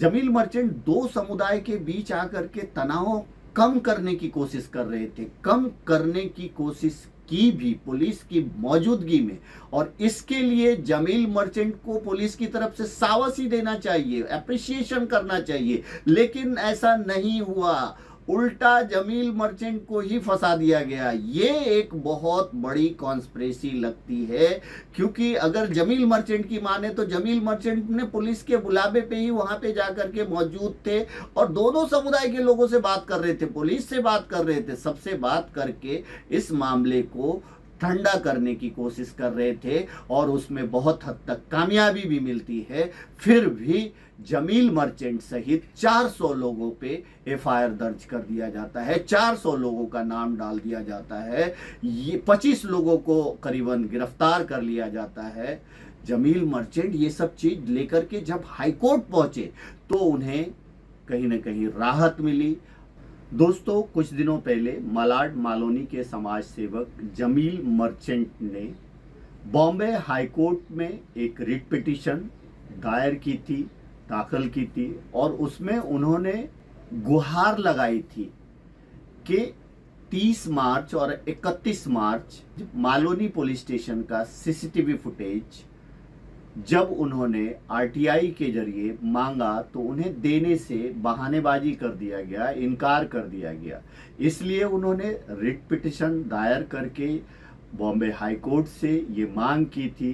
Jameel merchant दो समुदाय के बीच आकर के तनाव कम करने की कोशिश कर रहे थे, कम करने की कोशिश की भी पुलिस की मौजूदगी में। और इसके लिए जमील मर्चेंट को पुलिस की तरफ से शाबाशी देना चाहिए, अप्रिसिएशन करना चाहिए, लेकिन ऐसा नहीं हुआ। उल्टा जमील मर्चेंट को ही फंसा दिया गया। ये एक बहुत बड़ी कॉन्स्पिरेसी लगती है, क्योंकि अगर जमील मर्चेंट की माने तो जमील मर्चेंट ने पुलिस के बुलावे पे ही वहां पे जाकर के मौजूद थे और दोनों समुदाय के लोगों से बात कर रहे थे, पुलिस से बात कर रहे थे, सबसे बात करके इस मामले को ठंडा करने की कोशिश कर रहे थे और उसमें बहुत हद तक कामयाबी भी मिलती है। फिर भी जमील मर्चेंट सहित 400 लोगों पे एफआईआर दर्ज कर दिया जाता है, 400 लोगों का नाम डाल दिया जाता है, ये 25 लोगों को करीबन गिरफ्तार कर लिया जाता है। जमील मर्चेंट ये सब चीज लेकर के जब हाईकोर्ट पहुंचे तो उन्हें कहीं ना कहीं राहत मिली। दोस्तों, कुछ दिनों पहले मलाड मालोनी के समाज सेवक जमील मर्चेंट ने बॉम्बे हाईकोर्ट में एक रिट पिटीशन दायर की थी, दाखिल की थी, और उसमें उन्होंने गुहार लगाई थी कि 30 मार्च और 31 मार्च मालोनी पुलिस स्टेशन का सीसीटीवी फुटेज जब उन्होंने आरटीआई के जरिए मांगा तो उन्हें देने से बहानेबाजी कर दिया गया, इनकार कर दिया गया। इसलिए उन्होंने रिट पिटीशन दायर करके बॉम्बे हाई कोर्ट से ये मांग की थी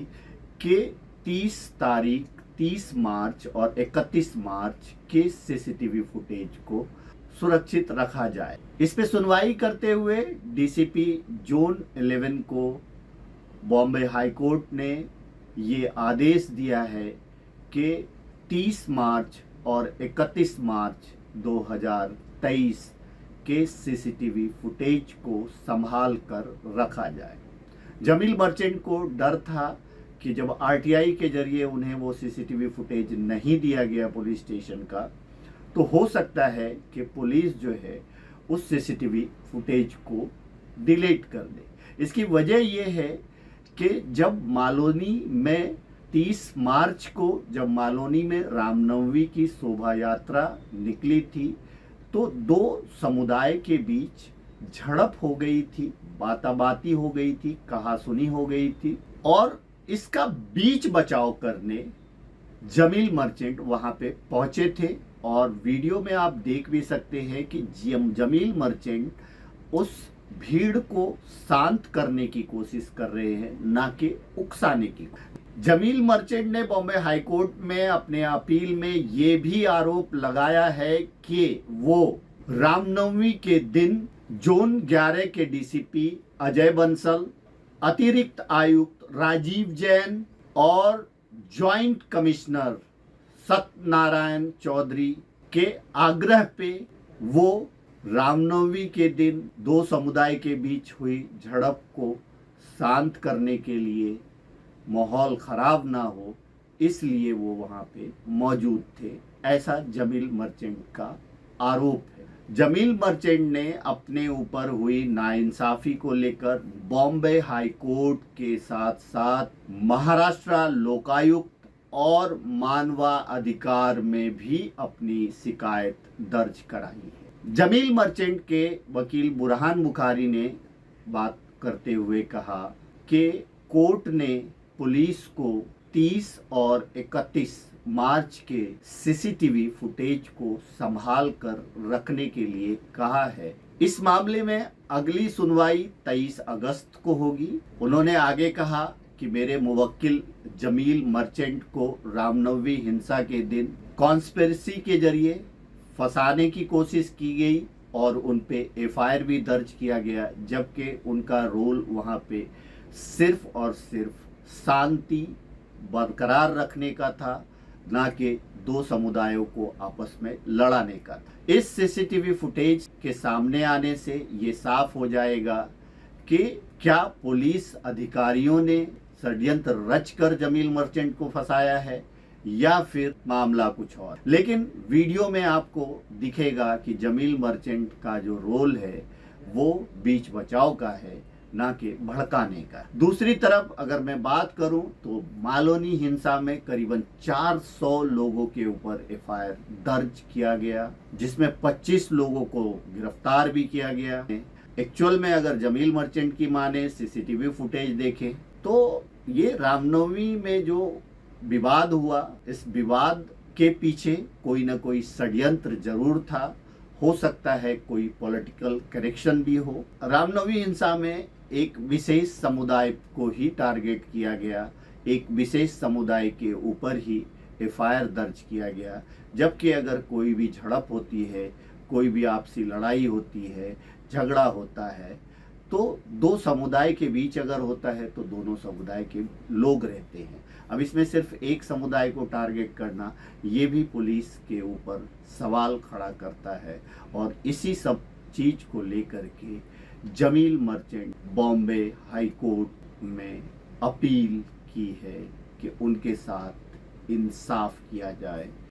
कि 30 मार्च और 31 मार्च के सीसीटीवी फुटेज को सुरक्षित रखा जाए। इस पे सुनवाई करते हुए डीसीपी जोन 11 को बॉम्बे हाई कोर्ट ने ये आदेश दिया है कि 30 मार्च और 31 मार्च 2023 के सीसीटीवी फुटेज को संभाल कर रखा जाए। जमील मर्चेंट को डर था कि जब आरटीआई के जरिए उन्हें वो सीसीटीवी फुटेज नहीं दिया गया पुलिस स्टेशन का, तो हो सकता है कि पुलिस जो है उस सीसीटीवी फुटेज को डिलीट कर दे। इसकी वजह यह है कि जब मालोनी में 30 मार्च को जब मालोनी में रामनवमी की शोभा यात्रा निकली थी तो दो समुदाय के बीच झड़प हो गई थी, बाताबाती हो गई थी, कहासुनी हो गई थी, और इसका बीच बचाव करने जमील मर्चेंट वहां पे पहुंचे थे। और वीडियो में आप देख भी सकते हैं कि जमील मर्चेंट उस भीड़ को शांत करने की कोशिश कर रहे हैं, ना कि उकसाने की। जमील मर्चेंट ने बॉम्बे हाई कोर्ट में अपने अपील में ये भी आरोप लगाया है कि वो रामनवमी के दिन जोन 11 के डीसीपी अजय बंसल, अतिरिक्त आयुक्त राजीव जैन और ज्वाइंट कमिश्नर सत्यनारायण चौधरी के आग्रह पे वो रामनवमी के दिन दो समुदाय के बीच हुई झड़प को शांत करने के लिए, माहौल खराब ना हो इसलिए वो वहां पे मौजूद थे, ऐसा जमील मर्चेंट का आरोप है। जमील मर्चेंट ने अपने ऊपर हुई नाइंसाफी को लेकर बॉम्बे हाई कोर्ट के साथ साथ महाराष्ट्र लोकायुक्त और मानवा अधिकार में भी अपनी शिकायत दर्ज कराई है। जमील मर्चेंट के वकील बुरहान बुखारी ने बात करते हुए कहा कि कोर्ट ने पुलिस को 30 और 31 मार्च के सीसीटीवी फुटेज को संभाल कर रखने के लिए कहा है। इस मामले में अगली सुनवाई 23 अगस्त को होगी। उन्होंने आगे कहा कि मेरे मुवक्किल जमील मर्चेंट को रामनवमी हिंसा के दिन कॉन्स्पिरेसी के जरिए फंसाने की कोशिश की गई और उन पे एफआईआर भी दर्ज किया गया, जबकि उनका रोल वहां पे सिर्फ और सिर्फ शांति बरकरार रखने का था, ना कि दो समुदायों को आपस में लड़ाने का था। इस सीसीटीवी फुटेज के सामने आने से ये साफ हो जाएगा कि क्या पुलिस अधिकारियों ने षड्यंत्र रचकर जमील मर्चेंट को फंसाया है या फिर मामला कुछ और। लेकिन वीडियो में आपको दिखेगा कि जमील मर्चेंट का जो रोल है वो बीच बचाव का है, ना कि भड़काने का। दूसरी तरफ अगर मैं बात करूं तो मालोनी हिंसा में करीबन 400 लोगों के ऊपर एफआईआर दर्ज किया गया, जिसमें 25 लोगों को गिरफ्तार भी किया गया। एक्चुअल में अगर जमील मर्चेंट की माने, सीसीटीवी फुटेज देखें तो ये रामनवमी में जो विवाद हुआ, इस विवाद के पीछे कोई ना कोई षड्यंत्र जरूर था। हो सकता है कोई पॉलिटिकल कनेक्शन भी हो। रामनवमी हिंसा में एक विशेष समुदाय को ही टारगेट किया गया, एक विशेष समुदाय के ऊपर ही एफआईआर दर्ज किया गया। जबकि अगर कोई भी झड़प होती है, कोई भी आपसी लड़ाई होती है, झगड़ा होता है, तो दो समुदाय के बीच अगर होता है तो दोनों समुदाय के लोग रहते हैं। अब इसमें सिर्फ एक समुदाय को टारगेट करना, ये भी पुलिस के ऊपर सवाल खड़ा करता है। और इसी सब चीज को लेकर के Jamil Merchant Bombay high court में अपील की है कि उनके साथ इंसाफ किया जाए।